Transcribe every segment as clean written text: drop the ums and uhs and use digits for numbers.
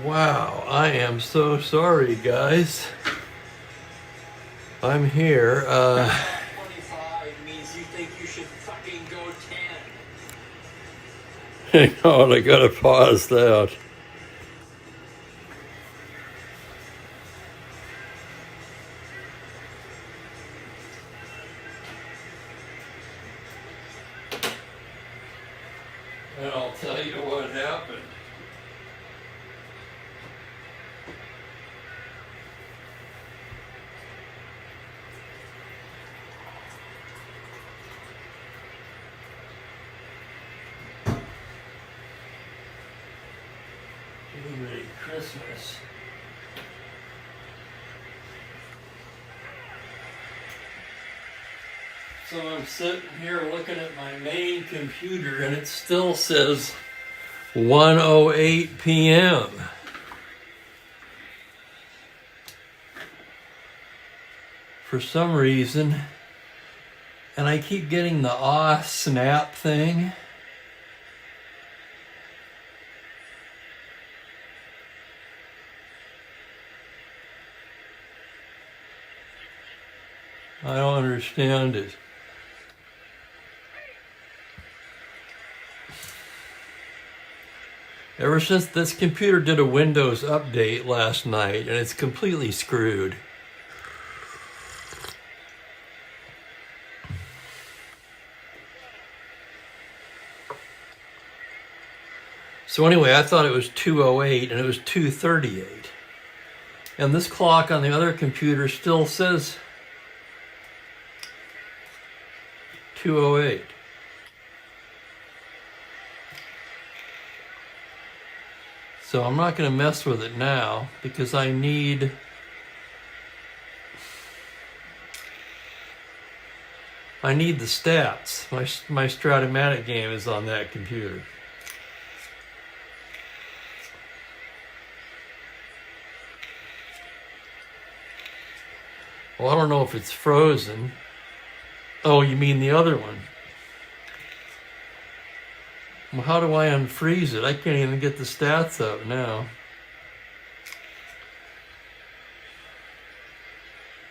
Wow, I am so sorry, guys. I'm here. 25 means you think you should fucking go 10. Hang on, I gotta pause that. And I'll tell you what happened. Merry Christmas. So I'm sitting here looking at my main computer and it still says 1:08 p.m. For some reason, and I keep getting the snap thing. I don't understand it. Ever since this computer did a Windows update last night, and it's completely screwed. So anyway, I thought it was 2:08 and it was 2:38. And this clock on the other computer still says 2:08. So I'm not going to mess with it now because I need the stats. My Strat-O-Matic game is on that computer. Well, I don't know if it's frozen. Oh, you mean the other one? Well, how do I unfreeze it? I can't even get the stats up now.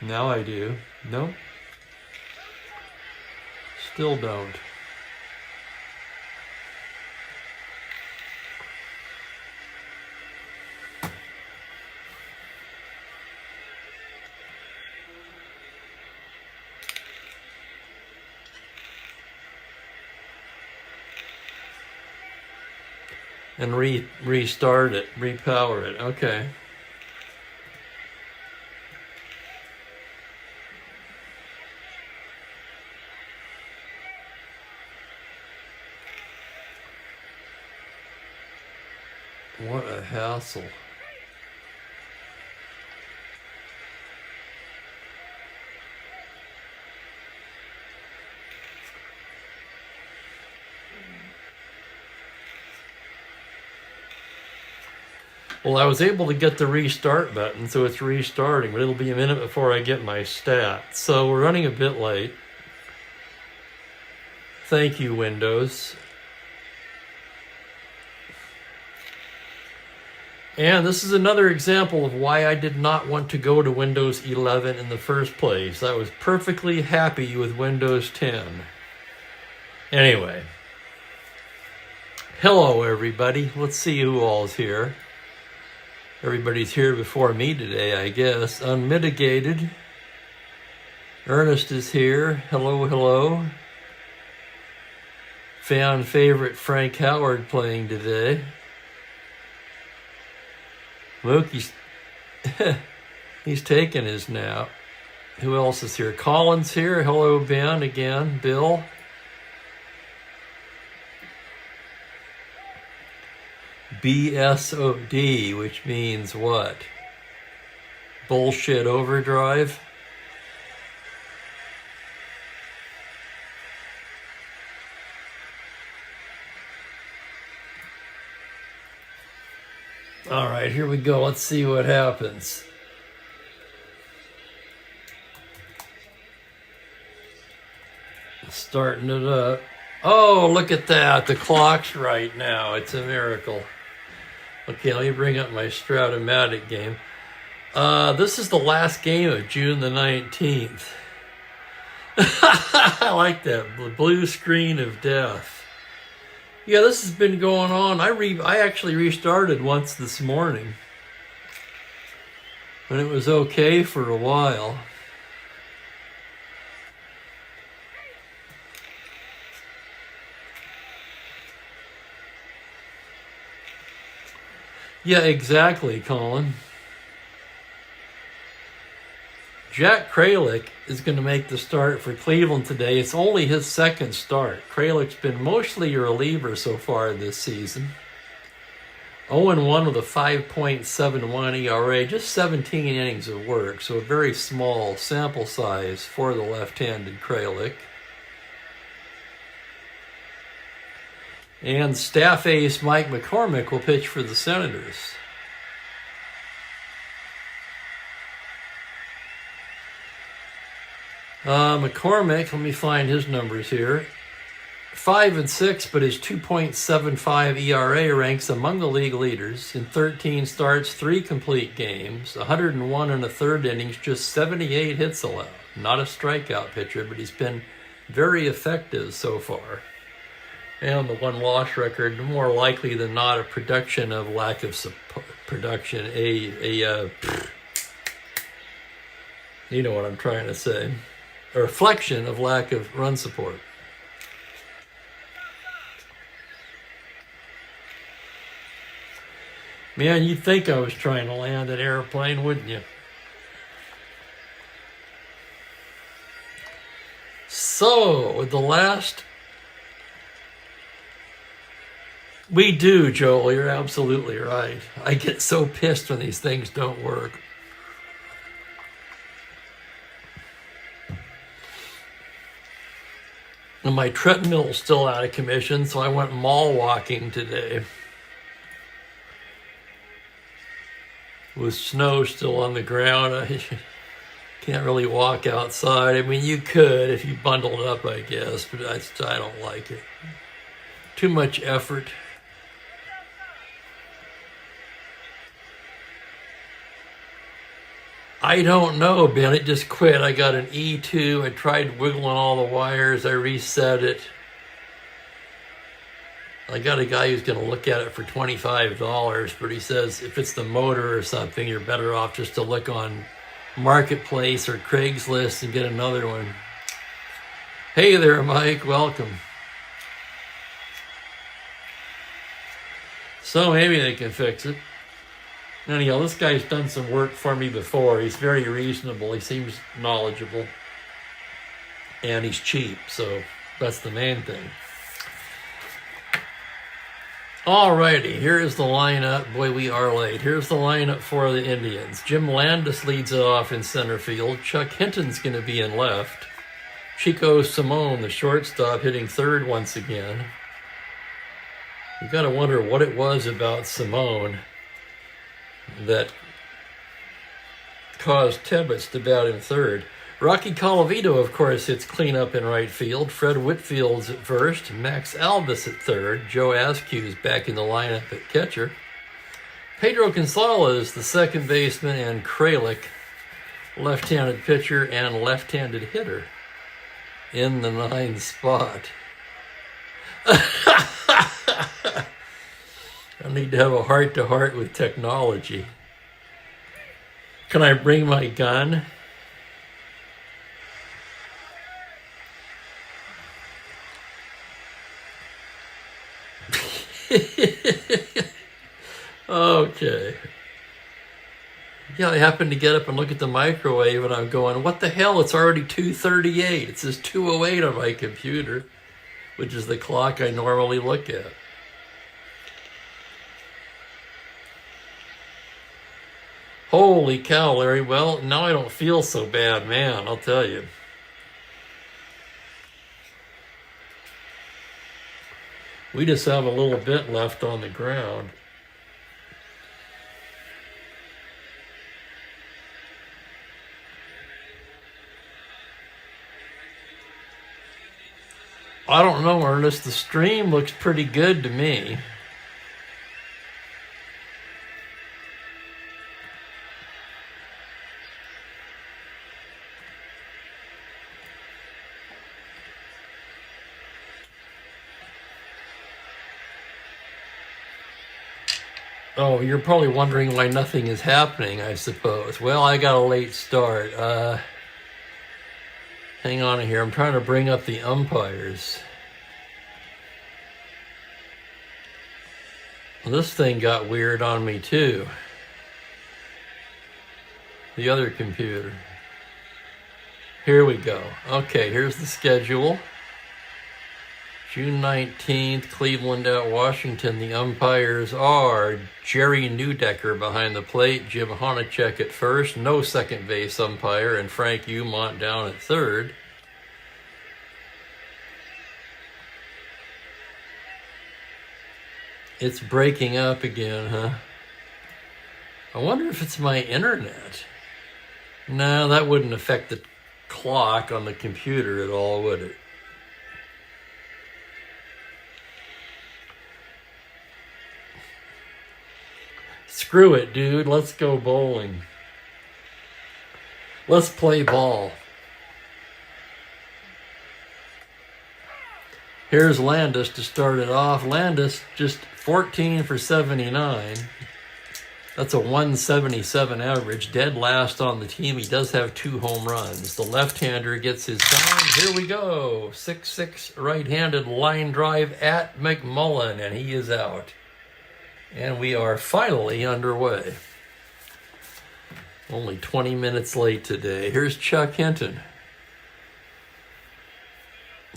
Now I do. Nope. Still don't. And restart it, repower it. Okay. What a hassle. Well, I was able to get the restart button, so it's restarting, but it'll be a minute before I get my stats. So we're running a bit late. Thank you, Windows. And this is another example of why I did not want to go to Windows 11 in the first place. I was perfectly happy with Windows 10. Anyway. Hello, everybody. Let's see who all's here. Everybody's here before me today, I guess. Unmitigated. Ernest is here. Hello, hello. Fan favorite Frank Howard playing today. Mookie's he's taking his nap. Who else is here? Colin's here. Hello, Ben, again. Bill. BSOD, which means what? Bullshit overdrive? All right, here we go. Let's see what happens. Starting it up. Oh, look at that. The clock's right now. It's a miracle. Okay, let me bring up my Strat-O-Matic game. This is the last game of June the 19th. I like that. The blue screen of death. Yeah, this has been going on. I actually restarted once this morning. And it was okay for a while. Yeah, exactly, Colin. Jack Kralik is going to make the start for Cleveland today. It's only his second start. Kralik's been mostly a reliever so far this season. 0-1 with a 5.71 ERA, just 17 innings of work, so a very small sample size for the left-handed Kralik. And staff ace Mike McCormick will pitch for the Senators. McCormick, let me find his numbers here. 5-6, but his 2.75 ERA ranks among the league leaders. In 13 starts, 3 complete games, 101 and a third innings, just 78 hits allowed. Not a strikeout pitcher, but he's been very effective so far. And the one-loss record, more likely than not, a production of lack of production. You know what I'm trying to say. A reflection of lack of run support. Man, you'd think I was trying to land an airplane, wouldn't you? So, the last... We do, Joel, you're absolutely right. I get so pissed when these things don't work. And my treadmill's still out of commission, so I went mall walking today. With snow still on the ground, I can't really walk outside. I mean, you could if you bundled up, I guess, but I don't like it. Too much effort. I don't know, Ben. It just quit. I got an E2. I tried wiggling all the wires. I reset it. I got a guy who's going to look at it for $25, but he says if it's the motor or something, you're better off just to look on Marketplace or Craigslist and get another one. Hey there, Mike. Welcome. So maybe they can fix it. Anyhow, this guy's done some work for me before. He's very reasonable. He seems knowledgeable. And he's cheap, so that's the main thing. Alrighty, here's the lineup. Boy, we are late. Here's the lineup for the Indians. Jim Landis leads it off in center field. Chuck Hinton's going to be in left. Chico Simone, the shortstop, hitting third once again. You got to wonder what it was about Simone that caused Tebbets to bat in third. Rocky Colavito, of course, hits cleanup in right field. Fred Whitfield's at first. Max Alvis at third. Joe Askew's back in the lineup at catcher. Pedro Gonzalez, the second baseman, and Kralik, left-handed pitcher and left-handed hitter, in the 9th spot. I need to have a heart-to-heart with technology. Can I bring my gun? Okay. Yeah, I happened to get up and look at the microwave, and I'm going, what the hell? It's already 2:38. It says 2:08 on my computer, which is the clock I normally look at. Holy cow, Larry. Well, now I don't feel so bad, man, I'll tell you. We just have a little bit left on the ground. I don't know, Ernest. The stream looks pretty good to me. Oh, you're probably wondering why nothing is happening, I suppose. Well, I got a late start. Hang on here. I'm trying to bring up the umpires. Well, this thing got weird on me, too. The other computer. Here we go. Okay, here's the schedule. June 19th, Cleveland at Washington. The umpires are Jerry Newdecker behind the plate, Jim Honachek at first, no second base umpire, and Frank Umont down at third. It's breaking up again, huh? I wonder if it's my internet. No, that wouldn't affect the clock on the computer at all, would it? Screw it, dude. Let's go bowling. Let's play ball. Here's Landis to start it off. Landis just 14 for 79. That's a 177 average. Dead last on the team. He does have 2 home runs. The left-hander gets his time. Here we go. 6-6 right-handed line drive at McMullen, and he is out. And we are finally underway. Only 20 minutes late today. Here's Chuck Hinton.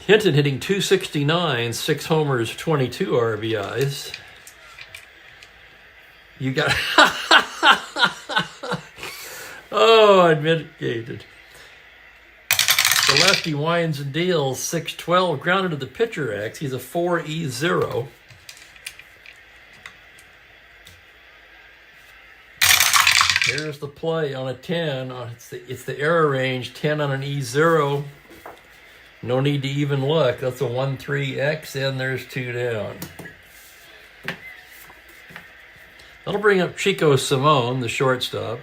Hinton hitting .269, 6 homers, 22 RBIs. You got... Oh, I mitigated. The lefty winds and deals, 6-12, grounded to the pitcher X. He's a 4.0. Here's the play on a 10. It's the error range, 10 on an E0. No need to even look. That's a 1-3X, and there's 2 down. That'll bring up Chico Simone, the shortstop.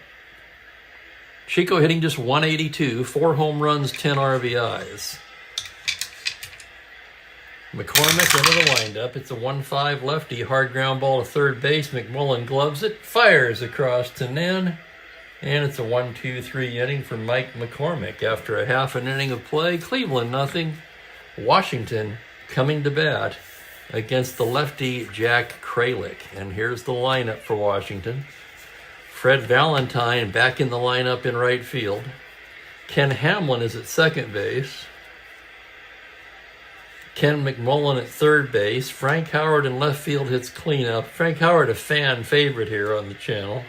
Chico hitting just 182, 4 home runs, 10 RBIs. McCormick into the windup. It's a 1-5 lefty, hard ground ball to third base. McMullen gloves it, fires across to Nen. And it's a 1-2-3 inning for Mike McCormick. After a half an inning of play, Cleveland nothing. Washington coming to bat against the lefty Jack Kralik. And here's the lineup for Washington. Fred Valentine back in the lineup in right field. Ken Hamlin is at second base. Ken McMullen at third base. Frank Howard in left field hits cleanup. Frank Howard, a fan favorite here on the channel.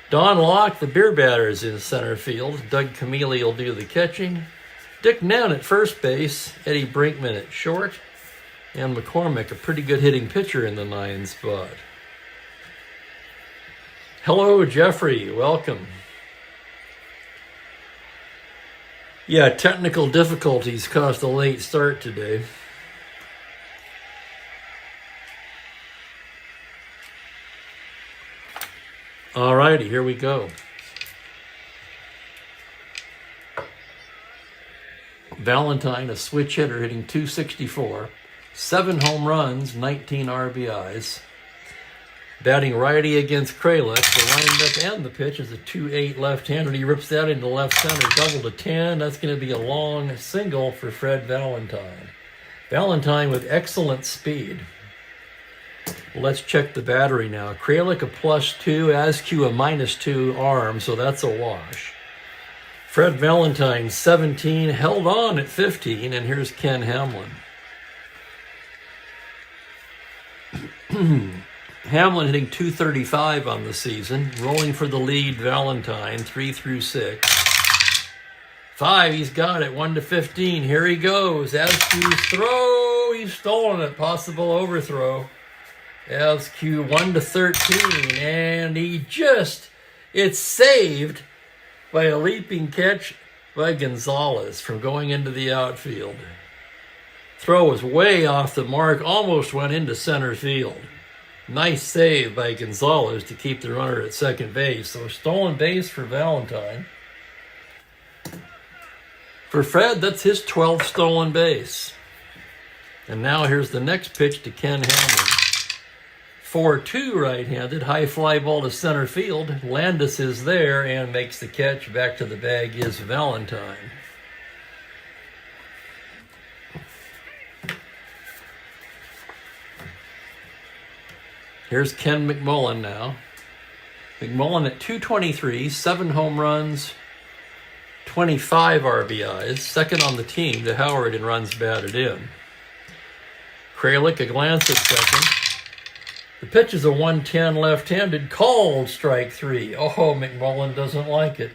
Don Locke, the beer batter, is in center field. Doug Camilli will do the catching. Dick Nenn at first base. Eddie Brinkman at short. And McCormick, a pretty good hitting pitcher in the 9 spot. Hello, Jeffrey. Welcome. Yeah, technical difficulties caused a late start today. All righty, here we go. Valentine, a switch hitter, hitting .264. 7 home runs, 19 RBIs. Batting righty against Kralik. The windup and the pitch is a 2-8 left-hander. He rips that into left center, double to 10. That's going to be a long single for Fred Valentine. Valentine with excellent speed. Let's check the battery now. Kralik a +2, Askew a -2 arm, so that's a wash. Fred Valentine 17, held on at 15, and here's Ken Hamlin. Hamlin hitting .235 on the season. Rolling for the lead, Valentine, 3 through 6. 5, he's got it, 1-15. Here he goes. Askew's throw. He's stolen it. Possible overthrow. Askew 1-13. And it's saved by a leaping catch by Gonzalez from going into the outfield. Throw was way off the mark. Almost went into center field. Nice save by Gonzalez to keep the runner at second base. So stolen base for Valentine. For Fred, that's his 12th stolen base. And now here's the next pitch to Ken Hamlin. 4-2 right-handed. High fly ball to center field. Landis is there and makes the catch. Back to the bag is Valentine. Here's Ken McMullen now. McMullen at 223, 7 home runs, 25 RBIs, second on the team to Howard in runs batted in. Kralik a glance at second. The pitch is a 110 left-handed, called strike 3. Oh, McMullen doesn't like it.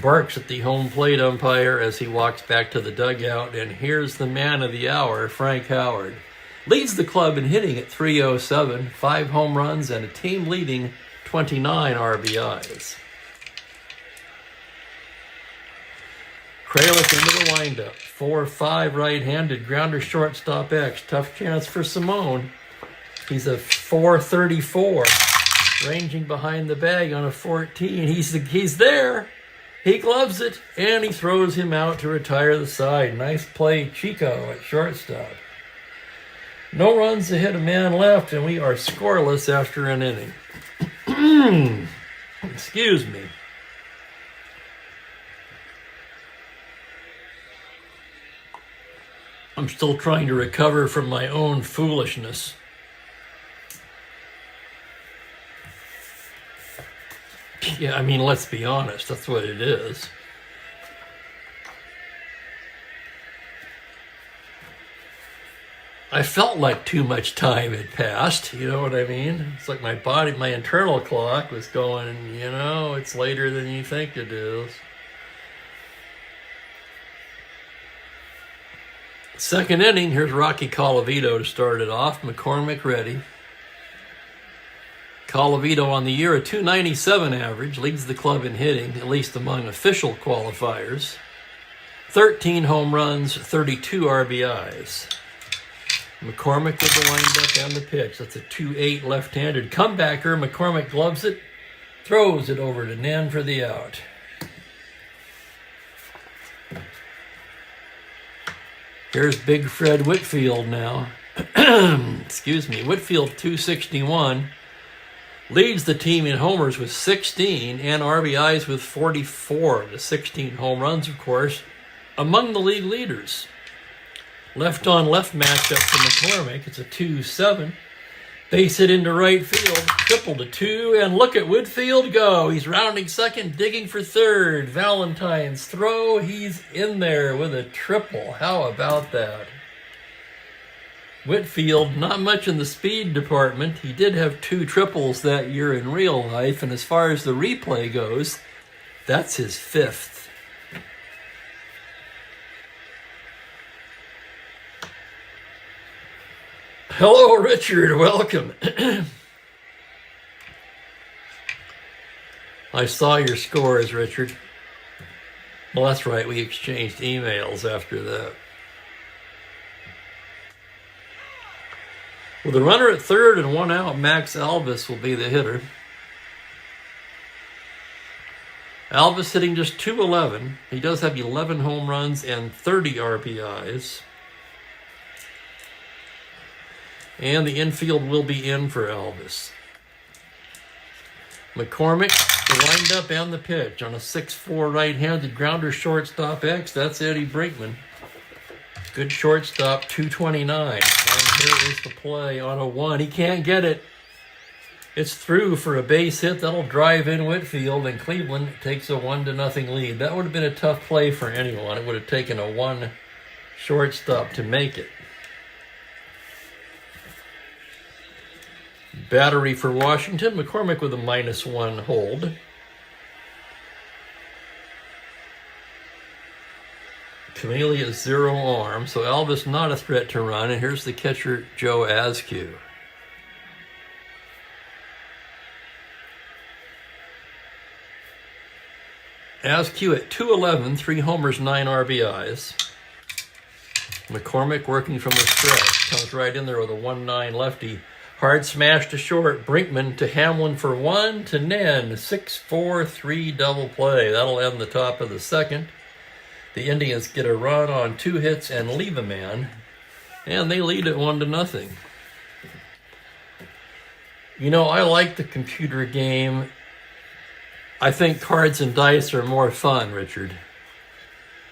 Barks at the home plate umpire as he walks back to the dugout, and here's the man of the hour, Frank Howard. Leads the club in hitting at 307, 5 home runs, and a team-leading 29 RBIs. Kralik into the windup. 4-5 right-handed, grounder shortstop X. Tough chance for Simone. He's a 434, ranging behind the bag on a 14. He's there. He gloves it, and he throws him out to retire the side. Nice play, Chico at shortstop. No runs to hit a man left, and we are scoreless after an inning. Excuse me. I'm still trying to recover from my own foolishness. Yeah, I mean, let's be honest. That's what it is. I felt like too much time had passed, you know what I mean? It's like my body, my internal clock was going, you know, it's later than you think it is. Second inning, here's Rocky Colavito to start it off. McCormick ready. Colavito on the year, a 297 average, leads the club in hitting, at least among official qualifiers. 13 home runs, 32 RBIs. McCormick with the windup and the pitch. That's a 2-8 left-handed comebacker. McCormick gloves it, throws it over to Nen for the out. Here's Big Fred Whitfield now. Excuse me. Whitfield 261. Leads the team in homers with 16 and RBIs with 44. The 16 home runs, of course, among the league leaders. Left-on-left matchup for McCormick. It's a 2-7. Base hit into right field. Triple to 2. And look at Whitfield go. He's rounding second, digging for third. Valentine's throw. He's in there with a triple. How about that? Whitfield, not much in the speed department. He did have 2 triples that year in real life. And as far as the replay goes, that's his 5th. Hello, Richard. Welcome. I saw your scores, Richard. Well, that's right. We exchanged emails after that. With a runner at third and 1 out, Max Alvis will be the hitter. Alvis hitting just .211. He does have 11 home runs and 30 RBIs. And the infield will be in for Alvis. McCormick, the windup and the pitch on a 6-4 right-handed grounder shortstop X. That's Eddie Brinkman. Good shortstop, 229. And here is the play on a 1. He can't get it. It's through for a base hit. That'll drive in Whitfield, and Cleveland takes a 1-0 lead. That would have been a tough play for anyone. It would have taken a 1 shortstop to make it. Battery for Washington. McCormick with a -1 hold. Camellia 0 arm, so Alvis not a threat to run. And here's the catcher, Joe Askew. Askew at 211, 3 homers, 9 RBIs. McCormick working from the stretch. Comes right in there with a 1-9 lefty. Hard smash to short. Brinkman to Hamlin for 1 to Nen. 6-4-3 double play. That'll end the top of the second. The Indians get a run on 2 hits and leave a man. And they lead at 1-0. You know, I like the computer game. I think cards and dice are more fun, Richard.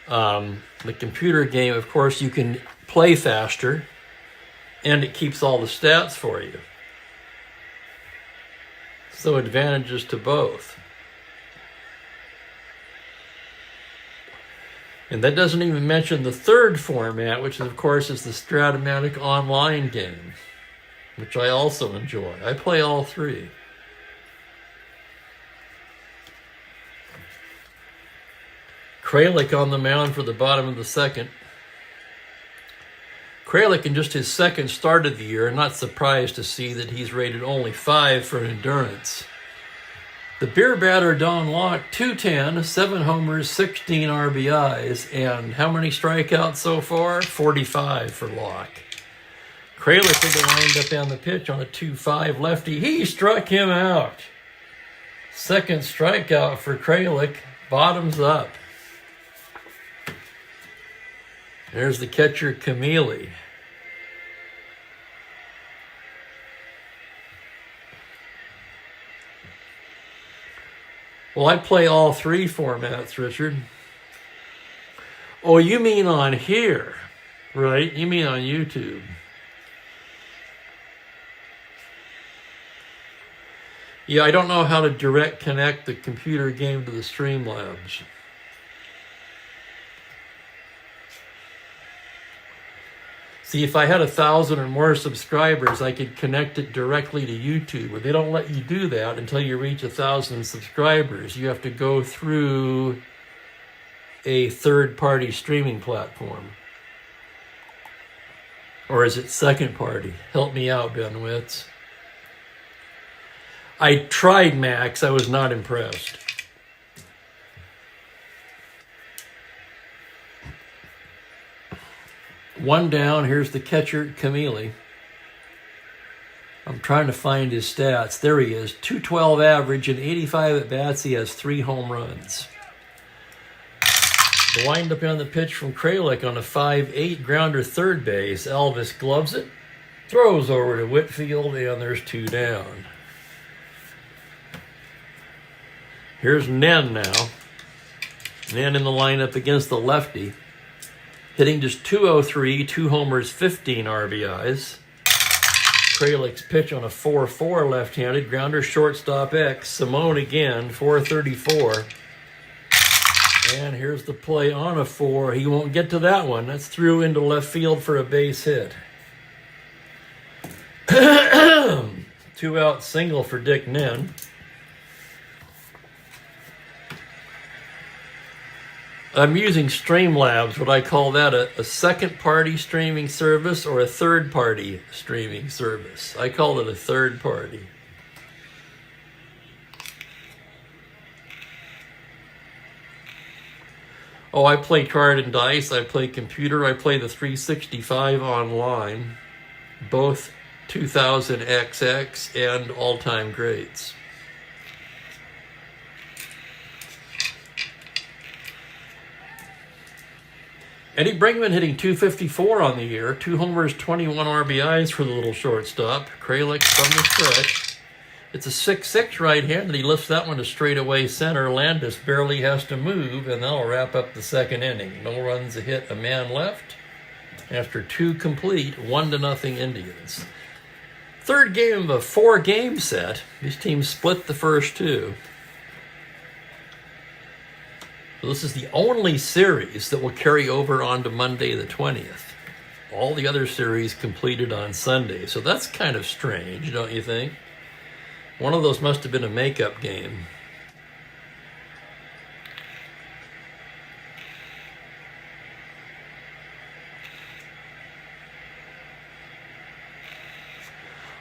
The computer game, of course, you can play faster, and it keeps all the stats for you. So advantages to both. And that doesn't even mention the third format, which of course is the Strat-O-Matic online game, which I also enjoy. I play all three. Kralik on the mound for the bottom of the second. Kralik, in just his second start of the year, I'm not surprised to see that he's rated only 5 for endurance. The beer batter Don Locke, 210, 7 homers, 16 RBIs, and how many strikeouts so far? 45 for Locke. Kralik with the wind up on the pitch on a 2-5 lefty. He struck him out. Second strikeout for Kralik, bottoms up. There's the catcher, Camille. Well, I play all three formats, Richard. Oh, you mean on here, right? You mean on YouTube. Yeah, I don't know how to direct connect the computer game to the Streamlabs. See, if I had 1,000 or more subscribers, I could connect it directly to YouTube. But they don't let you do that until you reach 1,000 subscribers. You have to go through a third-party streaming platform. Or is it second-party? Help me out, Ben Witz. I tried Max. I was not impressed. One down, here's the catcher, Camille. I'm trying to find his stats. There he is, 212 average and 85 at-bats. He has 3 home runs. The wind-up on the pitch from Kralik on a 5-8 grounder third base. Elvis gloves it, throws over to Whitfield, and there's 2 down. Here's Nen now. Nen in the lineup against the lefty. Hitting just 203, 2 homers, 15 RBIs. Kralik's pitch on a 4-4 left-handed grounder, shortstop X. Simone again, 434. And here's the play on a 4. He won't get to that one. That's through into left field for a base hit. 2-out single for Dick Nen. I'm using Streamlabs. Would I call that a second-party streaming service or a third-party streaming service? I call it a third-party. Oh, I play card and dice. I play computer. I play the 365 online. Both 2000XX and all-time greats. Eddie Brinkman hitting 254 on the year, 2 homers, 21 RBIs for the little shortstop. Kralik from the stretch. It's a 6-6 right-handed. He lifts that one to straightaway center. Landis barely has to move, and that'll wrap up the second inning. No runs, a hit, a man left. After 2 complete, 1-0 Indians. Third game of a 4-game set. These teams split the first 2. This is the only series that will carry over onto Monday the 20th. All the other series completed on Sunday. So that's kind of strange, don't you think? One of those must have been a makeup game.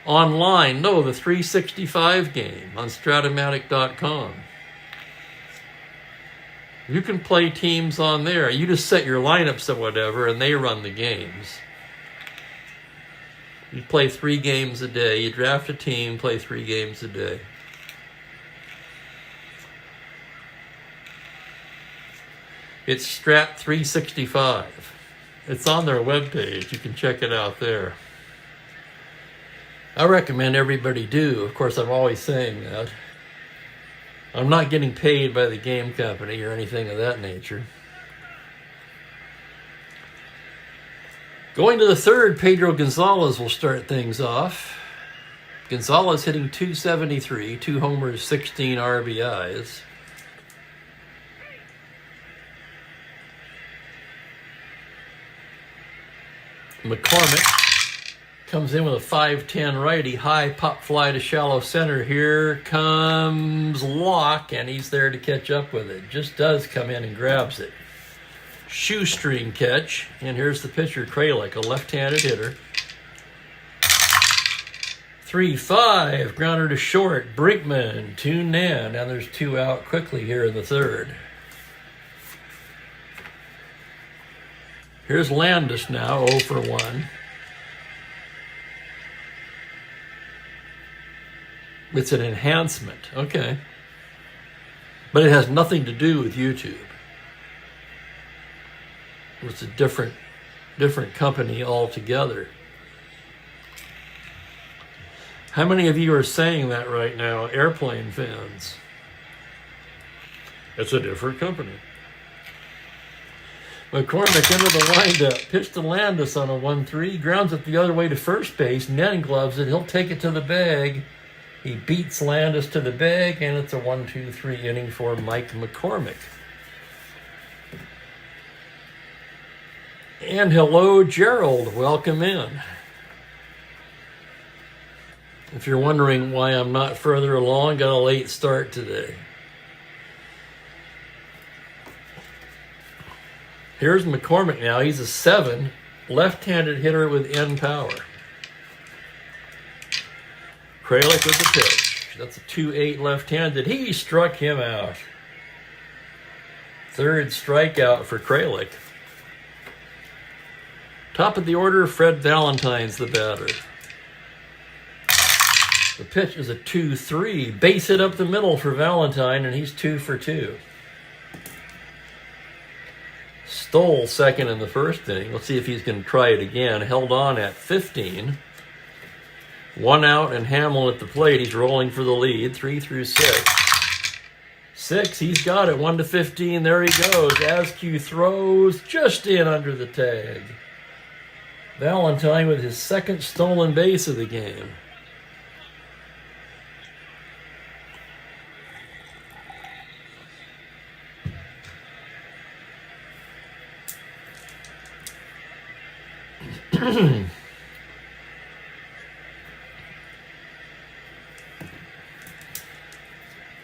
Online, no, the 365 game on Strat-O-Matic.com. You can play teams on there. You just set your lineups or whatever, and they run the games. You play 3 games a day. You draft a team, play 3 games a day. It's Strat 365. It's on their webpage. You can check it out there. I recommend everybody do. Of course, I'm always saying that. I'm not getting paid by the game company or anything of that nature. Going to the third, Pedro Gonzalez will start things off. Gonzalez hitting .273, 2 homers, 16 RBIs. McCormick comes in with a 5'10 righty, high pop fly to shallow center. Here comes Locke, and he's there to catch up with it. Just does come in and grabs it. Shoestring catch, and here's the pitcher, Kralik, a left-handed hitter. 3-5, grounder to short, Brinkman, 2 Nan, and there's 2 out quickly here in the third. Here's Landis now, 0 for 1. It's an enhancement, okay. But it has nothing to do with YouTube. It's a different company altogether. How many of you are saying that right now, airplane fans? It's a different company. McCormick into the windup, pitch to Landis on a 1-3, grounds it the other way to first base, Nen gloves it, he'll take it to the bag. He beats Landis to the bag, and it's a 1-2-3 inning for Mike McCormick. And hello, Gerald, welcome in. If you're wondering why I'm not further along, got a late start today. Here's McCormick now. He's a 7, left-handed hitter with end power. Kralik with the pitch. That's a 2-8 left-handed. He struck him out. Third strikeout for Kralik. Top of the order, Fred Valentine's the batter. The pitch is a 2-3. Base hit up the middle for Valentine, and he's 2 for 2. Stole second in the first inning. Let's see if he's going to try it again. Held on at 15. 1 out and Hamill at the plate. He's rolling for the lead. 3 through 6. 6, he's got it. 1-15. There he goes. Askew throws just in under the tag. Valentine with his second stolen base of the game.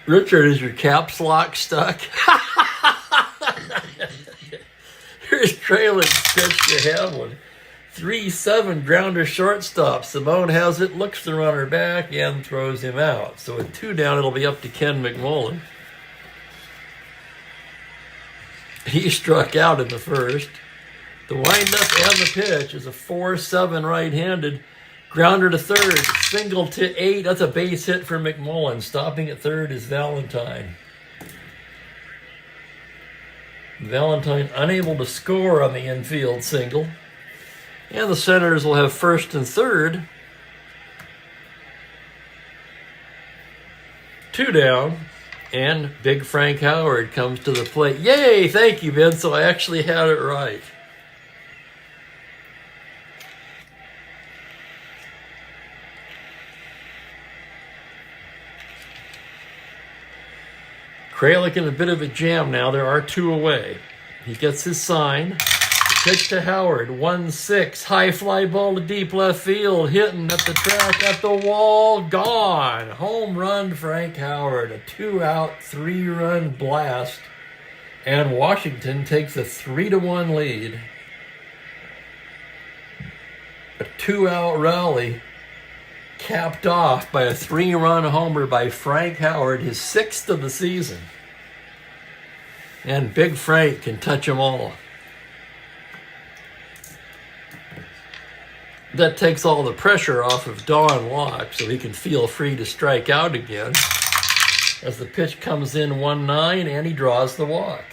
Richard, is your caps lock stuck? Here's Kralik pitch to Hamlin. 3-7 grounder shortstop. Simone has it, looks the runner back, and throws him out. So with 2 down, it'll be up to Ken McMullen. He struck out in the first. The windup and the pitch is a 4-7 right-handed. Grounder to third, single to 8. That's a base hit for McMullen. Stopping at third is Valentine. Valentine unable to score on the infield single. And the Senators will have first and third. 2 down. And Big Frank Howard comes to the plate. Yay! Thank you, Ben. So I actually had it right. Kralik in a bit of a jam now. There are 2 away. He gets his sign. Pitch to Howard. 1-6. High fly ball to deep left field. Hitting at the track, at the wall. Gone. Home run, Frank Howard. A 2-out, 3-run blast. And Washington takes a 3-1 lead. A 2-out rally capped off by a 3-run homer by Frank Howard, his 6th of the season. And Big Frank can touch them all. That takes all the pressure off of Don Locke so he can feel free to strike out again as the pitch comes in 1-9 and he draws the walk.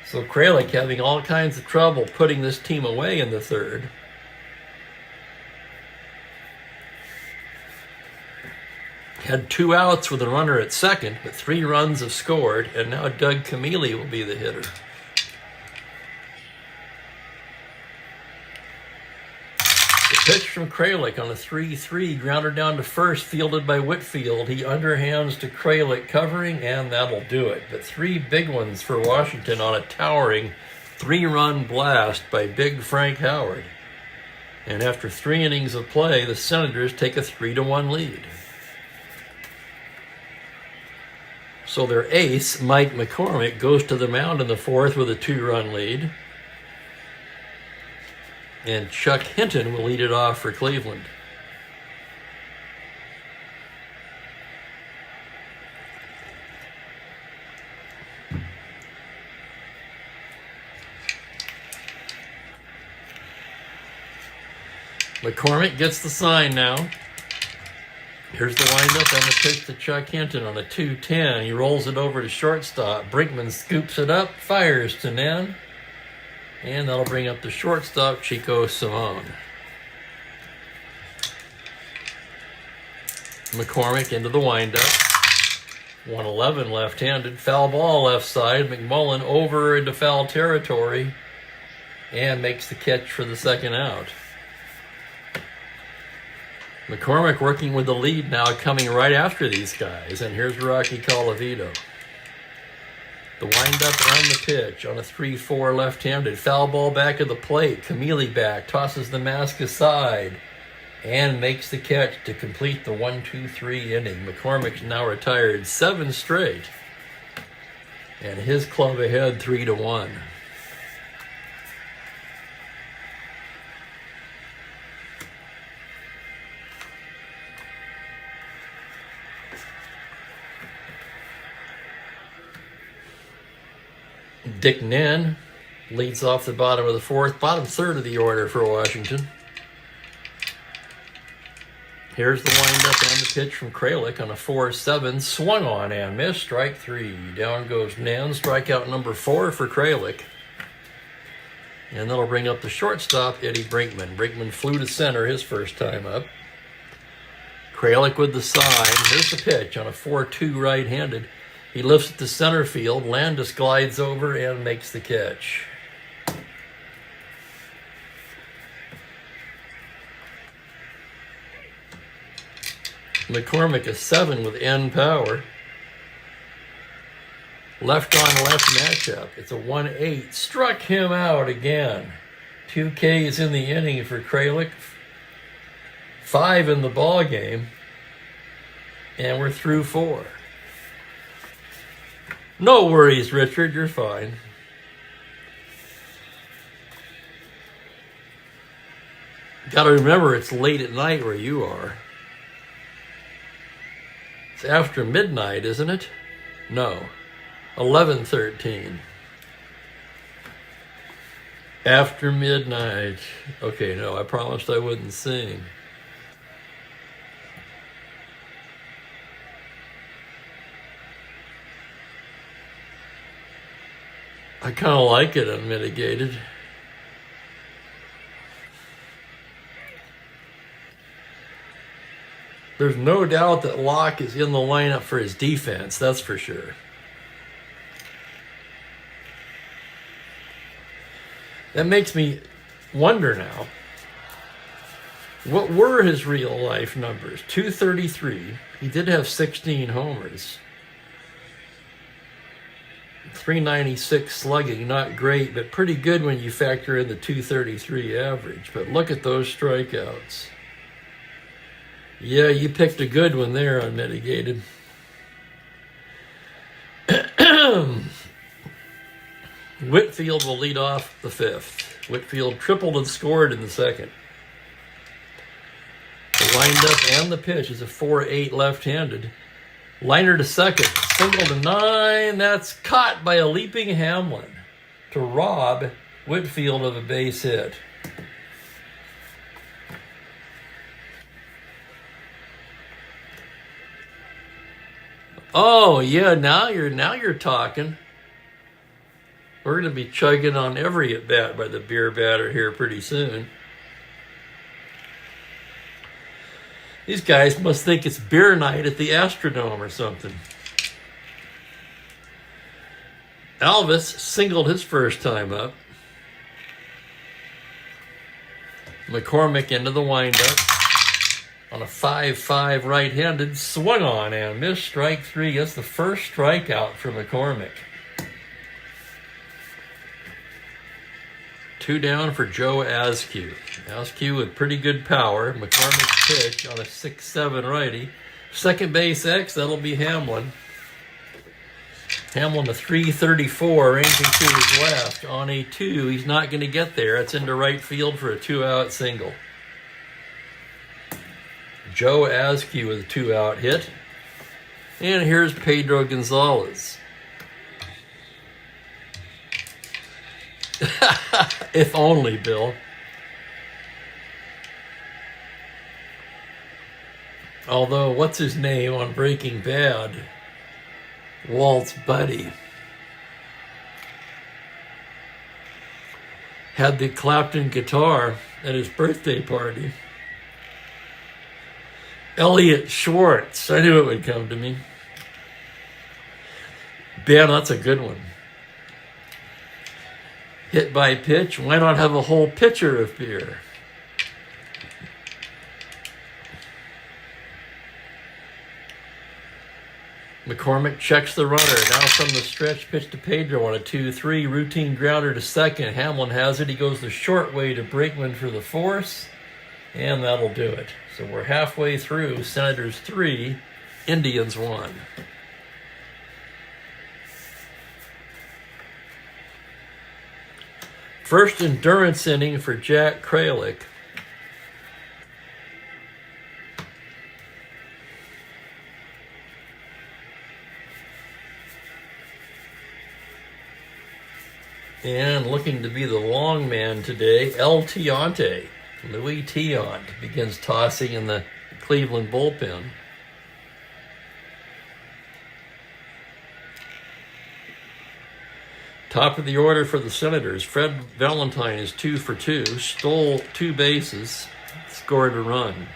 So Kralik having all kinds of trouble putting this team away in the third. Had 2 outs with a runner at second, but 3 runs have scored, and now Doug Camilli will be the hitter. The pitch from Kralik on a 3-3, grounded down to first, fielded by Whitfield. He underhands to Kralik, covering, and that'll do it. But 3 big ones for Washington on a towering 3-run blast by Big Frank Howard. And after 3 innings of play, the Senators take a 3-1 lead. So their ace, Mike McCormick, goes to the mound in the 4th with a 2-run lead. And Chuck Hinton will lead it off for Cleveland. McCormick gets the sign now. Here's the windup and the pitch to Chuck Hinton on a 2-10. He rolls it over to shortstop. Brinkman scoops it up, fires to Nen. And that'll bring up the shortstop, Chico Simone. McCormick into the windup. 111 left-handed. Foul ball left side. McMullen over into foul territory. And makes the catch for the second out. McCormick working with the lead now, coming right after these guys. And here's Rocky Colavito. The windup and the pitch on a 3-4 left-handed. Foul ball back of the plate. Camilli back, tosses the mask aside, and makes the catch to complete the 1-2-3 inning. McCormick's now retired 7 straight. And his club ahead 3-1. Dick Nen leads off the bottom of the 4th, bottom 3rd of the order for Washington. Here's the windup and the pitch from Kralik on a 4-7, swung on and missed, strike 3. Down goes Nen, strikeout number 4 for Kralik. And that'll bring up the shortstop, Eddie Brinkman. Brinkman flew to center his first time up. Kralik with the sign. Here's the pitch on a 4-2 right-handed. He lifts it to center field. Landis glides over and makes the catch. McCormick is 7 with end power. Left on left matchup. It's a 1-8. Struck him out again. 2 Ks in the inning for Kralik. 5 in the ball game. And we're through 4. No worries, Richard. You're fine. Got to remember, it's late at night where you are. It's after midnight, isn't it? No. 11:13. After midnight. Okay, no, I promised I wouldn't sing. I kind of like it unmitigated. There's no doubt that Locke is in the lineup for his defense, that's for sure. That makes me wonder now, what were his real life numbers? 233. He did have 16 homers. 396 slugging, not great, but pretty good when you factor in the 233 average. But look at those strikeouts. Yeah, you picked a good one there, unmitigated. Whitfield will lead off the 5th. Whitfield tripled and scored in the 2nd. The windup and the pitch is a 4-8 left-handed. Liner to second, single to 9. That's caught by a leaping Hamlin to rob Whitfield of a base hit. Oh yeah, now you're talking. We're going to be chugging on every at bat by the beer batter here pretty soon. These guys must think it's beer night at the Astrodome or something. Elvis singled his first time up. McCormick into the windup on a 5-5 right-handed, swung on and missed. Strike three. That's the first strikeout for McCormick. 2 down for Joe Askew. Askew with pretty good power. McCormick's pitch on a 6-7 righty. Second base X, that'll be Hamlin. Hamlin, a 334, ranging to his left. On a 2, he's not going to get there. It's into right field for a 2-out single. Joe Askew with a 2-out hit. And here's Pedro Gonzalez. If only, Bill. Although, what's his name on Breaking Bad? Walt's buddy had the Clapton guitar at his birthday party. Elliot Schwartz. I knew it would come to me. Ben, that's a good one. Hit by pitch. Why not have a whole pitcher of beer? McCormick checks the runner. Now from the stretch, pitch to Pedro on a 2-3. Routine grounder to second. Hamlin has it. He goes the short way to Brinkman for the force. And that'll do it. So we're halfway through. Senators 3, Indians 1. First endurance inning for Jack Kralik. And looking to be the long man today, El Tiante. Louis Tiant begins tossing in the Cleveland bullpen. Top of the order for the Senators. Fred Valentine is 2 for 2, stole 2 bases, scored a run.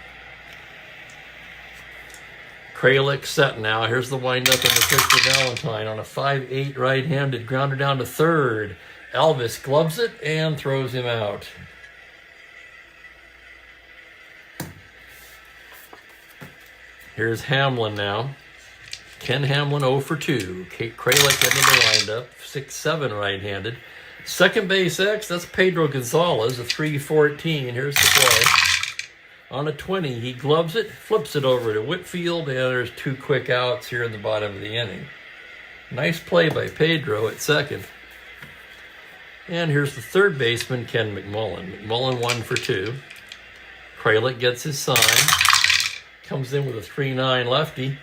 Kralik set now. Here's the windup and the pitch to Valentine on a 5-8 right-handed grounder down to third. Elvis gloves it and throws him out. Here's Hamlin now. Ken Hamlin 0 for 2. Kralik into the windup, 6-7 right-handed. Second base X, that's Pedro Gonzalez, a 3-14. Here's the play. On a 20, he gloves it, flips it over to Whitfield, and there's 2 quick outs here in the bottom of the inning. Nice play by Pedro at second. And here's the third baseman, Ken McMullen. McMullen 1 for 2. Kralik gets his sign. Comes in with a 3-9 lefty.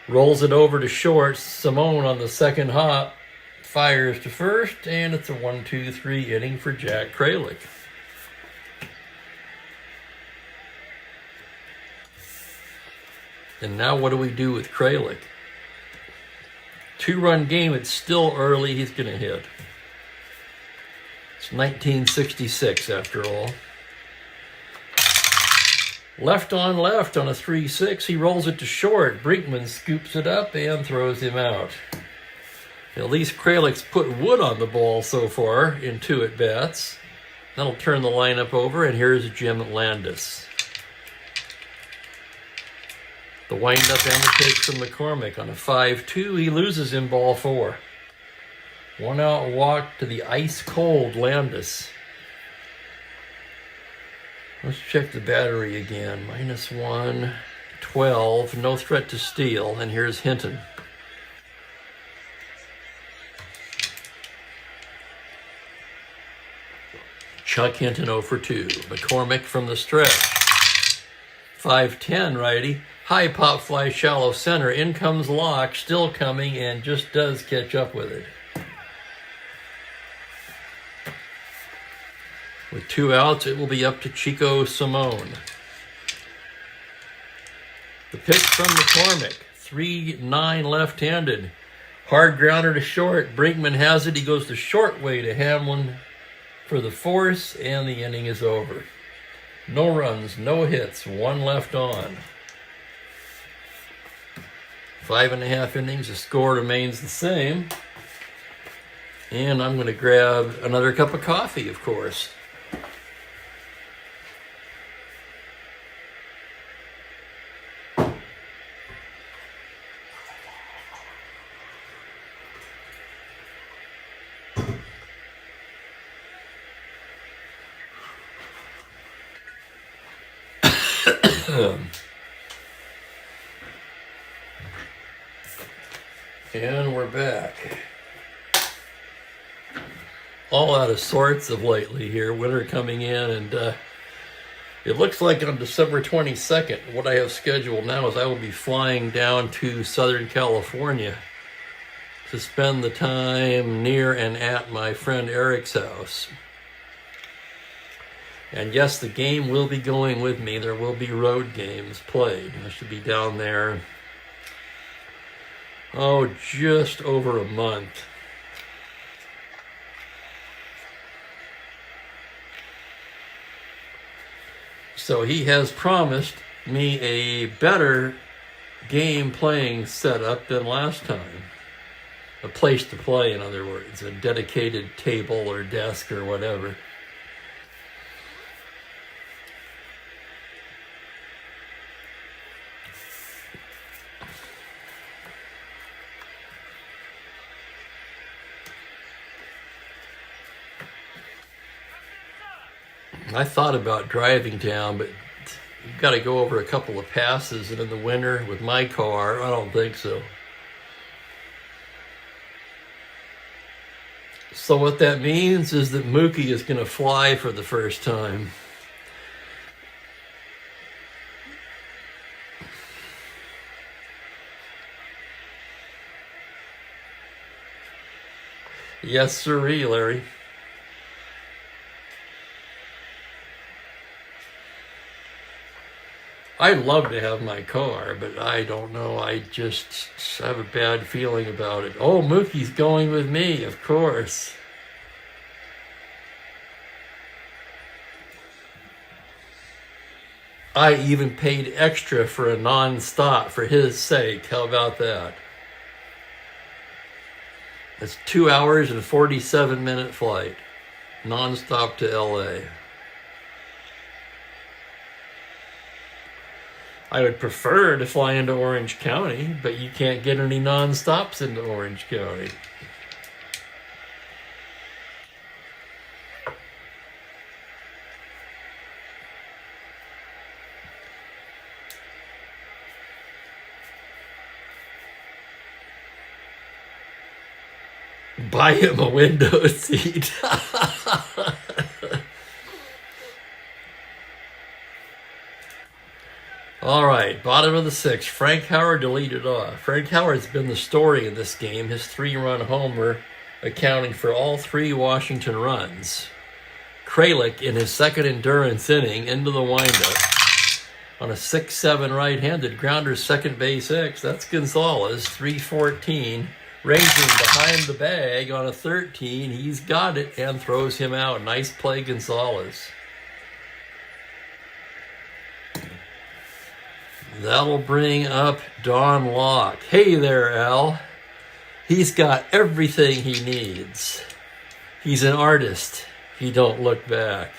Rolls it over to short. Simone on the second hop. Fires to first. And it's a 1-2-3 inning for Jack Kralik. And now what do we do with Kralik? 2-run game. It's still early. He's going to hit. It's 1966 after all. Left on a 3-6. He rolls it to short. Brinkman scoops it up and throws him out. At least Kralik's put wood on the ball so far in 2 at-bats. That'll turn the lineup over, and here's Jim Landis. The windup and the pitch from McCormick on a 5-2. He loses in ball 4. 1-out walk to the ice-cold Landis. Let's check the battery again. -1, 12, no threat to steal. And here's Hinton. Chuck Hinton 0 for 2. McCormick from the stretch. 5-10 righty. High pop fly shallow center. In comes Locke, still coming, and just does catch up with it. With 2 outs, it will be up to Chico Simone. The pitch from McCormick, 3-9 left-handed. Hard grounder to short. Brinkman has it. He goes the short way to Hamlin for the force, and the inning is over. No runs, no hits, 1 left on. 5.5 innings, the score remains the same. And I'm going to grab another cup of coffee, of course. And we're back. All out of sorts of lately here. Winter coming in, and it looks like on December 22nd, what I have scheduled now is I will be flying down to Southern California to spend the time near and at my friend Eric's house. And yes, the game will be going with me. There will be road games played. I should be down there, just over a month. So he has promised me a better game playing setup than last time. A place to play, in other words, a dedicated table or desk or whatever. I thought about driving down, but you've got to go over a couple of passes, and in the winter with my car, I don't think so. So what that means is that Mookie is going to fly for the first time. Yes, sirree, Larry. I'd love to have my car, but I don't know. I just have a bad feeling about it. Oh, Mookie's going with me, of course. I even paid extra for a non-stop for his sake. How about that? It's 2 hours and 47-minute flight, non-stop to LA. I would prefer to fly into Orange County, but you can't get any non-stops into Orange County. Buy him a window seat. All right, bottom of the sixth. Frank Howard deleted off. Frank Howard's been the story in this game. His 3-run homer accounting for all 3 Washington runs. Kralik in his second endurance inning into the windup on a 6-7 right-handed grounder, second base X. That's Gonzalez, 314. Ranging behind the bag on a 13. He's got it and throws him out. Nice play, Gonzalez. That'll bring up Don Locke. Hey there, Al. He's got everything he needs. He's an artist. He don't look back.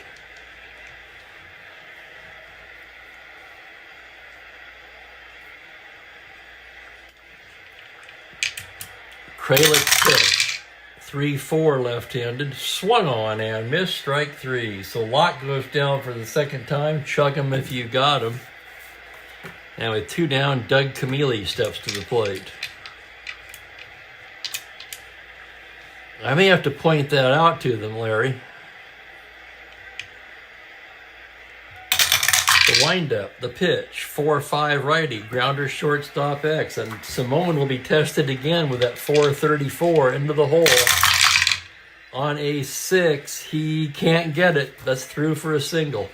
Kralik's pitch. 3-4 left-handed. Swung on and missed, strike 3. So Locke goes down for the second time. Chug him if you got him. And with 2 down, Doug Camilli steps to the plate. I may have to point that out to them, Larry. The windup, the pitch, 4-5 righty, grounder shortstop X. And Simone will be tested again with that 434 into the hole. On a 6, he can't get it. That's through for a single.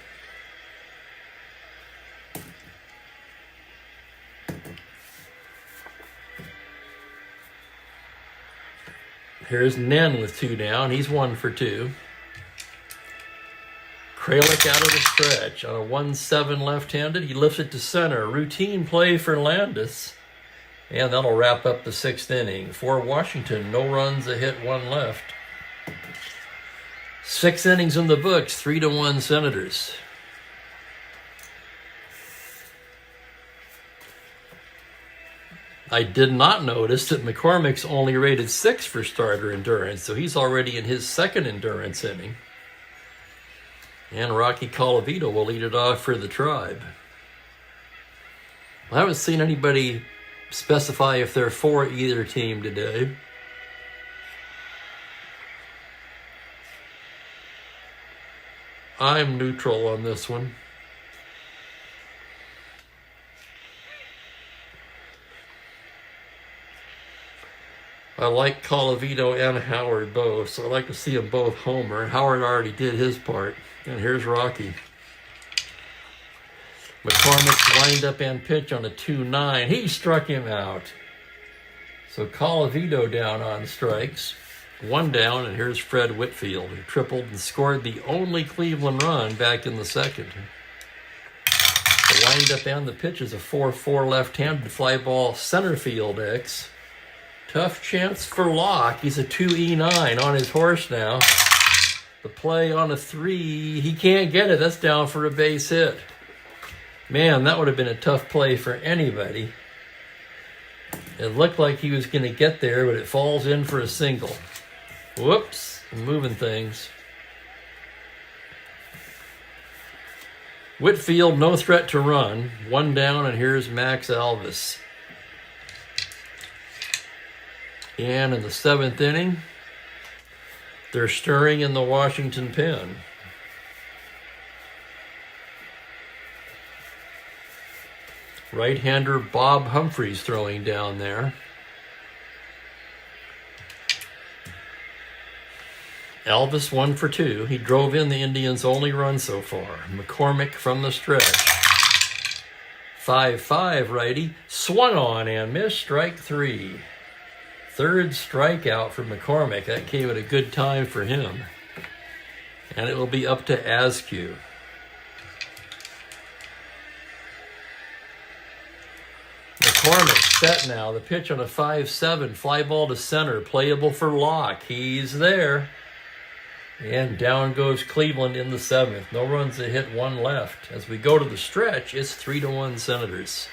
Here's Nen with 2 down. He's 1 for 2. Kralik out of the stretch on a 1-7 left-handed. He lifts it to center. Routine play for Landis. And that'll wrap up the 6th inning. For Washington, no runs, a hit, 1 left. 6 innings in the books, 3-1 Senators. I did not notice that McCormick's only rated 6 for starter endurance, so he's already in his 2nd endurance inning. And Rocky Colavito will lead it off for the Tribe. I haven't seen anybody specify if they're for either team today. I'm neutral on this one. I like Colavito and Howard both, so I'd like to see them both homer. Howard already did his part. And here's Rocky. McCormick's lined up and pitch on a 2-9. He struck him out. So Colavito down on strikes. 1 down, and here's Fred Whitfield, who tripled and scored the only Cleveland run back in the 2nd. The windup and the pitch is a 4-4 left-handed fly ball center field X. Tough chance for Locke. He's a 2-E9 on his horse now. The play on a 3. He can't get it. That's down for a base hit. Man, that would have been a tough play for anybody. It looked like he was going to get there, but it falls in for a single. Whoops, I'm moving things. Whitfield, no threat to run. 1 down, and here's Max Alvis. And in the 7th inning, they're stirring in the Washington pen. Right-hander Bob Humphreys throwing down there. Alvis 1 for 2. He drove in the Indians' only run so far. McCormick from the stretch. 5-5 righty. Swung on and missed. Strike 3. 3rd strikeout for McCormick. That came at a good time for him. And it will be up to Askew. McCormick set now. The pitch on a 5-7. Fly ball to center. Playable for Locke. He's there. And down goes Cleveland in the 7th. No runs, a hit, 1 left. As we go to the stretch, it's 3-1 Senators.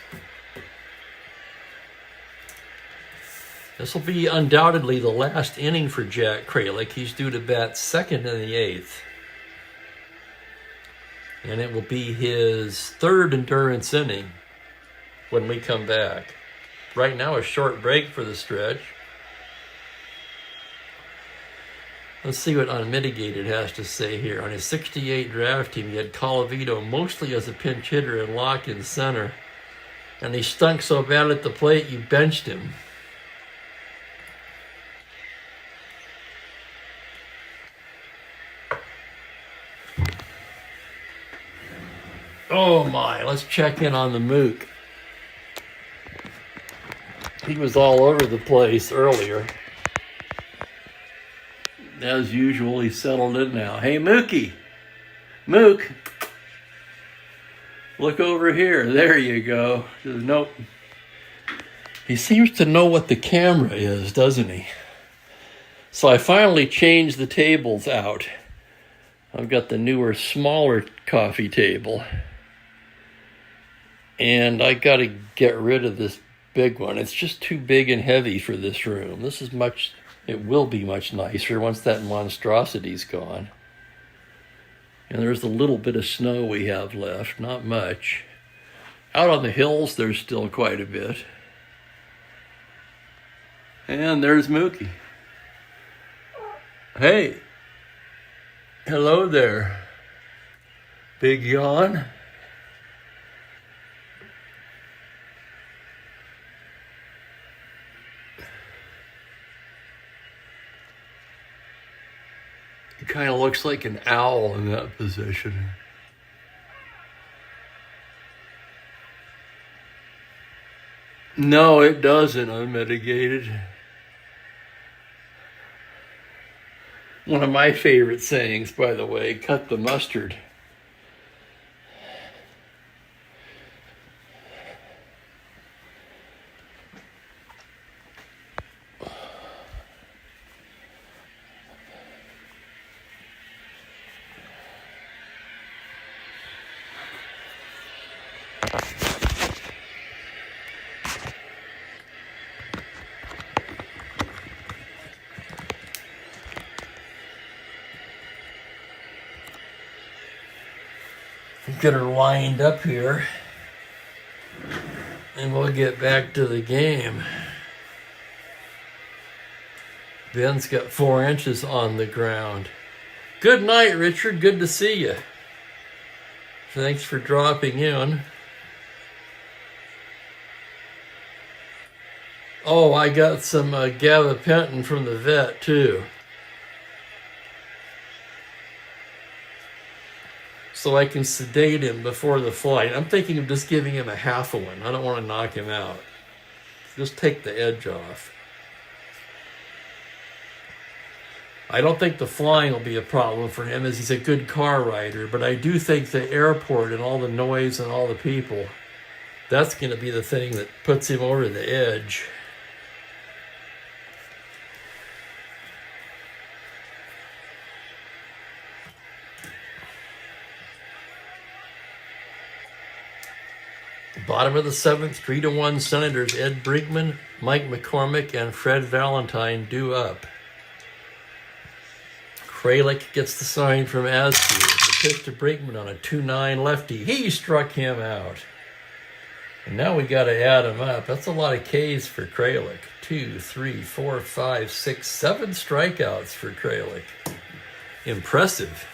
This will be undoubtedly the last inning for Jack Kralik. He's due to bat 2nd in the 8th. And it will be his 3rd endurance inning when we come back. Right now, a short break for the stretch. Let's see what Unmitigated has to say here. On his 68 draft team, he had Colavito mostly as a pinch hitter and Locke in center. And he stunk so bad at the plate, you benched him. Oh my, let's check in on the Mook. He was all over the place earlier. As usual, he's settled in now. Hey, Mookie. Mook. Look over here. There you go. Nope. He seems to know what the camera is, doesn't he? So I finally changed the tables out. I've got the newer, smaller coffee table. And I got to get rid of this big one. It's just too big and heavy for this room. This is much... It will be much nicer once that monstrosity's gone. And there's a little bit of snow we have left, not much. Out on the hills, there's still quite a bit. And there's Mookie. Hey. Hello there. Big yawn. It kind of looks like an owl in that position. No, it doesn't, Unmitigated. One of my favorite sayings, by the way, cut the mustard. Get her lined up here, and we'll get back to the game. Ben's got 4 inches on the ground. Good night, Richard. Good to see you. Thanks for dropping in. Oh, I got some gabapentin from the vet, too. So I can sedate him before the flight. I'm thinking of just giving him a half a one. I don't want to knock him out. Just take the edge off. I don't think the flying will be a problem for him, as he's a good car rider, but I do think the airport and all the noise and all the people, that's going to be the thing that puts him over the edge. Bottom of the 7th, 3-1 Senators Ed Brinkman, Mike McCormick, and Fred Valentine due up. Kralik gets the sign from Askew. The pitch to Brinkman on a 2-9 lefty. He struck him out. And now we got to add him up. That's a lot of Ks for Kralik. 2, 3, 4, 5, 6, 7 strikeouts for Kralik. Impressive.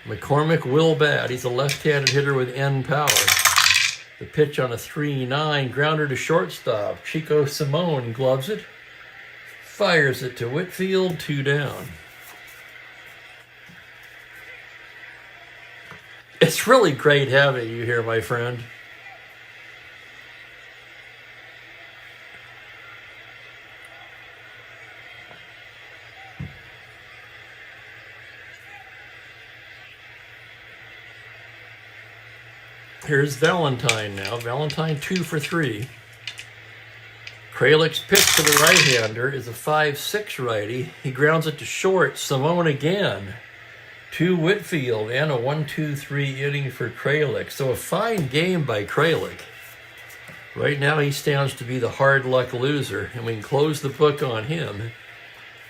McCormick will bat. He's a left-handed hitter with end power. The pitch on a 3-9, grounder to shortstop. Chico Simone gloves it. Fires it to Whitfield, 2 down. It's really great having you here, my friend. Here's Valentine now. Valentine 2 for 3. Kralik's pitch to the right-hander is a 5-6 righty. He grounds it to short. Simone again. To Whitfield and a 1-2-3 inning for Kralik. So a fine game by Kralik. Right now he stands to be the hard luck loser, and we can close the book on him,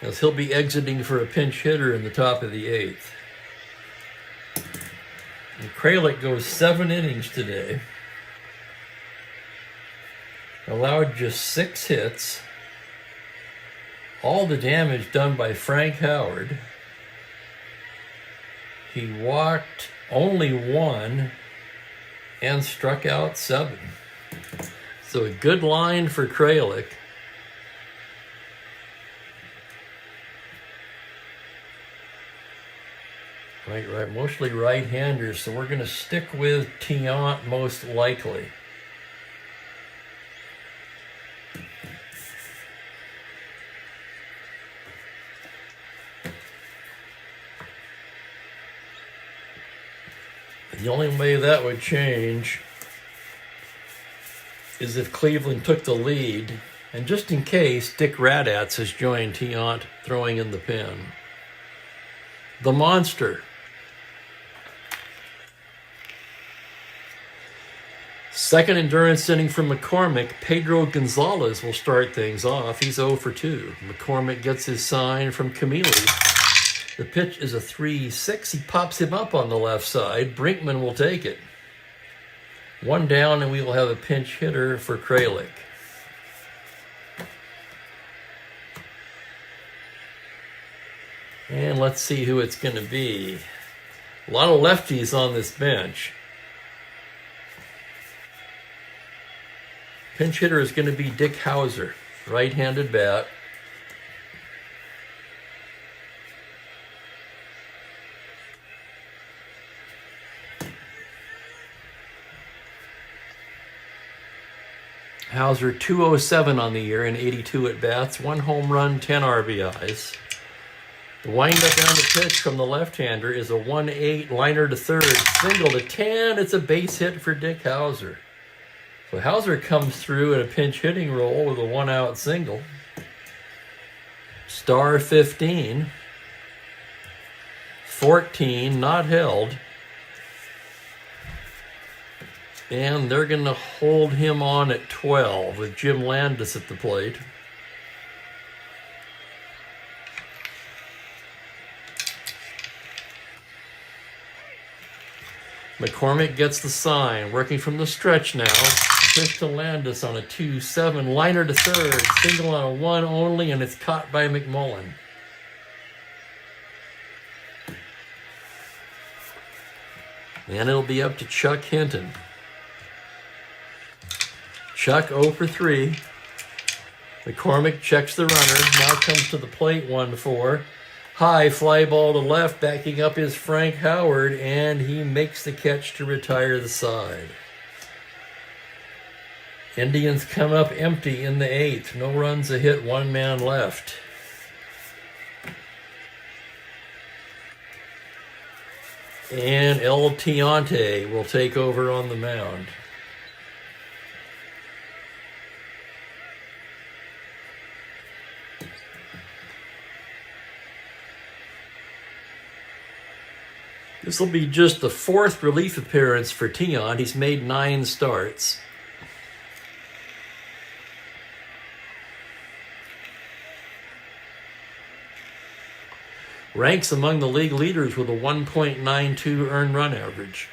as he'll be exiting for a pinch hitter in the top of the 8th. And Kralik goes 7 innings today. Allowed just 6 hits. All the damage done by Frank Howard. He walked only 1 and struck out 7. So a good line for Kralik. Right, mostly right-handers, so we're going to stick with Tiant most likely. The only way that would change is if Cleveland took the lead, and just in case, Dick Radatz has joined Tiant throwing in the pen. The monster. Second endurance inning from McCormick. Pedro Gonzalez will start things off. He's 0 for 2. McCormick gets his sign from Camille. The pitch is a 3-6. He pops him up on the left side. Brinkman will take it. 1 down, and we will have a pinch hitter for Kralik. And let's see who it's going to be. A lot of lefties on this bench. Pinch hitter is going to be Dick Hauser, right-handed bat. Hauser 207 on the year and 82 at-bats, 1 home run, 10 RBIs. The windup down the pitch from the left-hander is a 1-8 liner to third, single to 10. It's a base hit for Dick Hauser. So Hauser comes through in a pinch hitting role with a 1-out single. Star 15. 14, not held. And they're going to hold him on at 12 with Jim Landis at the plate. McCormick gets the sign, working from the stretch now. Pitch to Landis on a 2-7, liner to third, single on a 1 only, and it's caught by McMullen. And it'll be up to Chuck Hinton. Chuck 0 for 3. McCormick checks the runner, now comes to the plate 1-4. High fly ball to left, backing up is Frank Howard, and he makes the catch to retire the side. Indians come up empty in the 8th. No runs, a hit, 1 man left. And El Tiante will take over on the mound. This will be just the 4th relief appearance for Tiant. He's made 9 starts. Ranks among the league leaders with a 1.92 earned run average.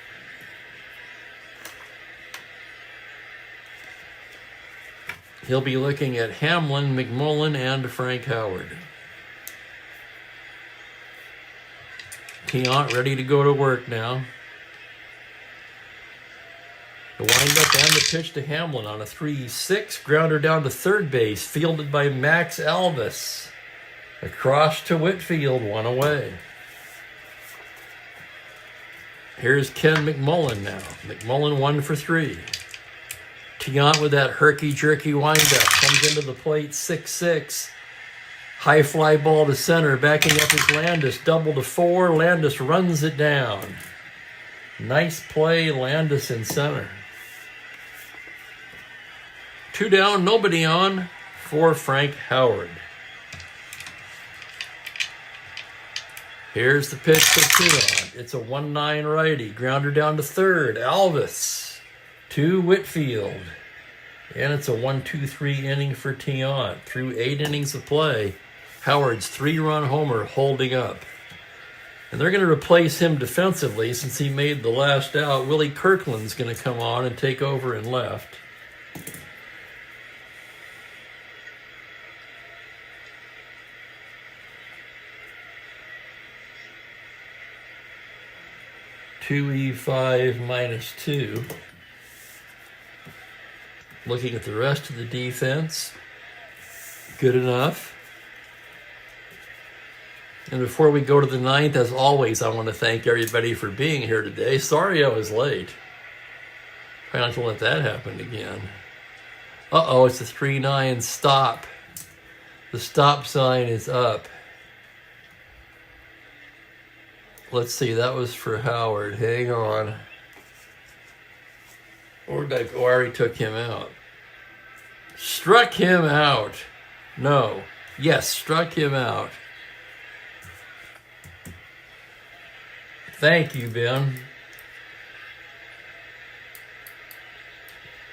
He'll be looking at Hamlin, McMullen, and Frank Howard. Tiant ready to go to work now. The windup and the pitch to Hamlin on a 3-6. Grounder down to third base, fielded by Max Alvis. Across to Whitfield, 1 away. Here's Ken McMullen now. McMullen 1 for 3. Tiant with that herky-jerky windup. Comes into the plate, 6-6. High fly ball to center, backing up is Landis. Double to 4, Landis runs it down. Nice play, Landis in center. 2 down, nobody on for Frank Howard. Here's the pitch to Tiant. It's a 1-9 righty. Grounder down to third. Alvis to Whitfield. And it's a 1-2-3 inning for Tiant. Through 8 innings of play, Howard's 3-run homer holding up. And they're going to replace him defensively since he made the last out. Willie Kirkland's going to come on and take over in left. (2E5 minus 2). Looking at the rest of the defense. Good enough. And before we go to the 9th, as always, I want to thank everybody for being here today. Sorry I was late. Try not to let that happen again. Uh-oh, it's a 3-9 stop. The stop sign is up. Let's see, that was for Howard. Hang on. Or did I already took him out? Struck him out. No. Yes, struck him out. Thank you, Ben.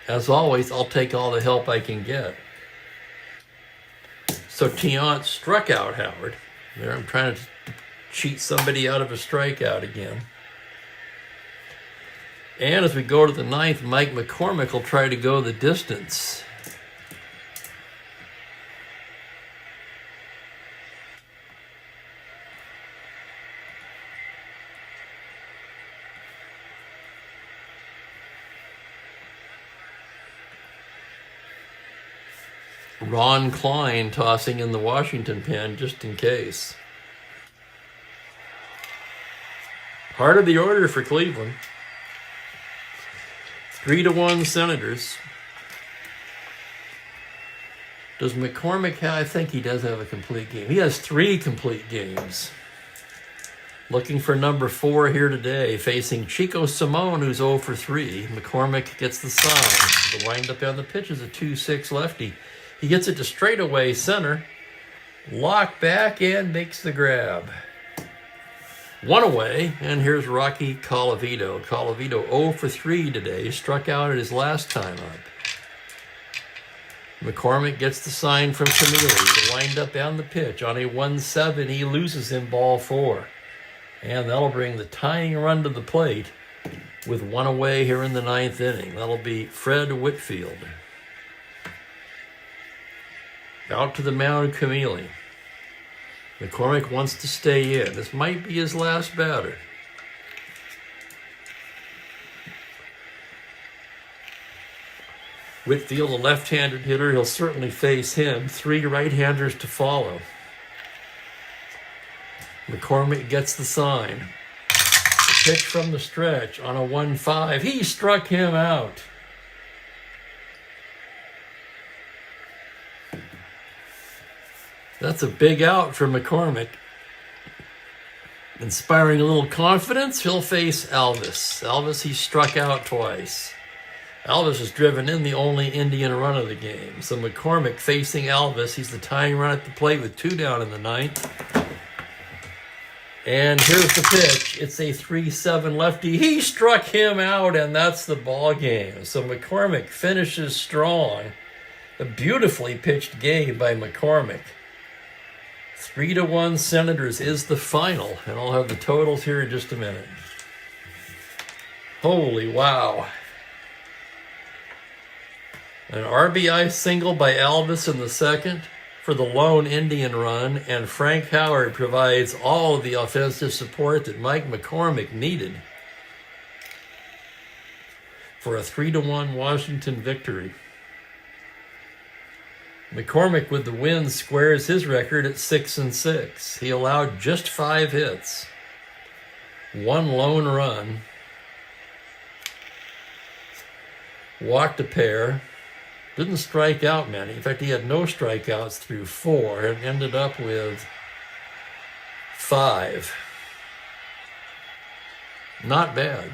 As always, I'll take all the help I can get. So Tiant struck out Howard. There, I'm trying to cheat somebody out of a strikeout again. And as we go to the 9th, Mike McCormick will try to go the distance. Ron Klein tossing in the Washington pen just in case. Part of the order for Cleveland. 3-1 Senators. Does McCormick have? I think he does have a complete game. He has 3 complete games. Looking for number 4 here today, facing Chico Simone, who's 0 for 3. McCormick gets the sign. The windup on the pitch is a 2-6 lefty. He gets it to straightaway center. Lock back and makes the grab. One away, and here's Rocky Colavito. Colavito 0 for 3 today, struck out at his last time up. McCormick gets the sign from Camille, the windup and the pitch. On a 1-7, he loses in ball 4. And that'll bring the tying run to the plate with one away here in the 9th inning. That'll be Fred Whitfield. Out to the mound, Camille. McCormick wants to stay in. This might be his last batter. Whitfield, a left-handed hitter, he'll certainly face him. 3 right-handers to follow. McCormick gets the sign. The pitch from the stretch on a 1-5. He struck him out. That's a big out for McCormick. Inspiring a little confidence, he'll face Alvis. Alvis, he struck out twice. Alvis has driven in the only Indian run of the game. So McCormick facing Alvis. He's the tying run at the plate with 2 down in the 9th. And here's the pitch. It's a 3-7 lefty. He struck him out, and that's the ball game. So McCormick finishes strong. A beautifully pitched game by McCormick. 3-1 Senators is the final, and I'll have the totals here in just a minute. Holy wow. An RBI single by Alvis in the 2nd for the lone Indian run, and Frank Howard provides all of the offensive support that Mike McCormick needed for a 3-1 Washington victory. McCormick with the win squares his record at 6-6. He allowed just 5 hits, 1 lone run, walked a pair, didn't strike out many. In fact, he had no strikeouts through 4 and ended up with 5. Not bad.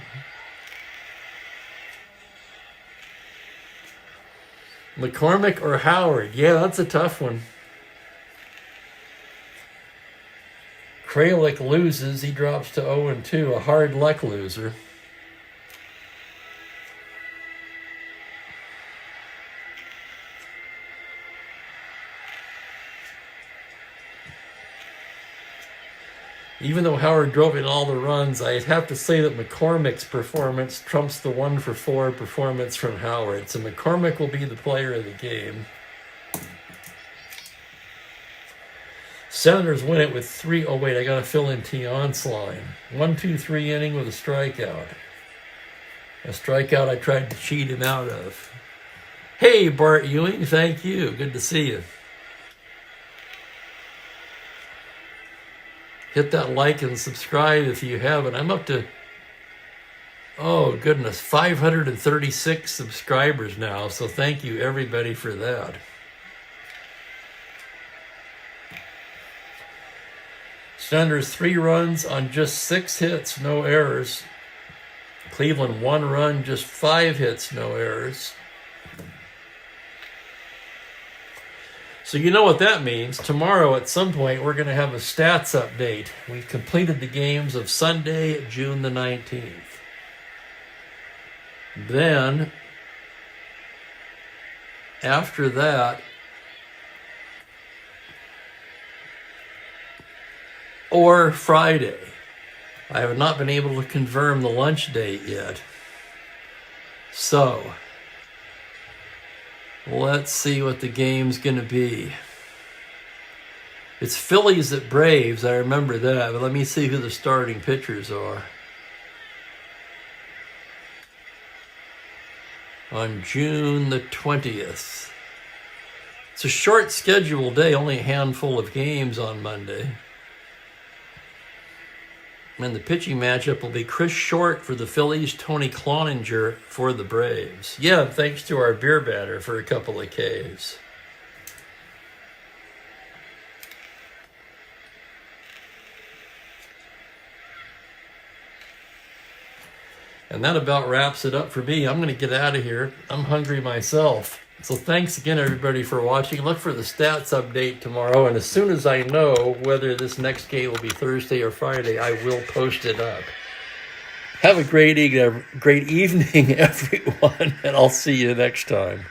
McCormick or Howard? Yeah, that's a tough one. Kralik loses. He drops to 0-2, a hard luck loser. Even though Howard drove in all the runs, I'd have to say that McCormick's performance trumps the 1-for-4 performance from Howard. So McCormick will be the player of the game. Senators win it with 3. Oh, wait, I got to fill in Tion's line. 1-2-3 inning with a strikeout. A strikeout I tried to cheat him out of. Hey, Bart Ewing, thank you. Good to see you. Hit that like and subscribe if you haven't. I'm up to, oh goodness, 536 subscribers now. So thank you everybody for that. Senators 3 runs on just 6 hits, no errors. Cleveland 1 run, just 5 hits, no errors. So you know what that means. Tomorrow at some point we're going to have a stats update. We've completed the games of Sunday, June the 19th. Then, after that, or Friday. I have not been able to confirm the lunch date yet. So, let's see what the game's going to be. It's Phillies at Braves, I remember that, but let me see who the starting pitchers are. On June the 20th. It's a short scheduled day, only a handful of games on Monday. And the pitching matchup will be Chris Short for the Phillies, Tony Cloninger for the Braves. Yeah, thanks to our beer batter for a couple of Ks. And that about wraps it up for me. I'm going to get out of here. I'm hungry myself. So thanks again, everybody, for watching. Look for the stats update tomorrow, and as soon as I know whether this next game will be Thursday or Friday, I will post it up. Have a great evening, everyone, and I'll see you next time.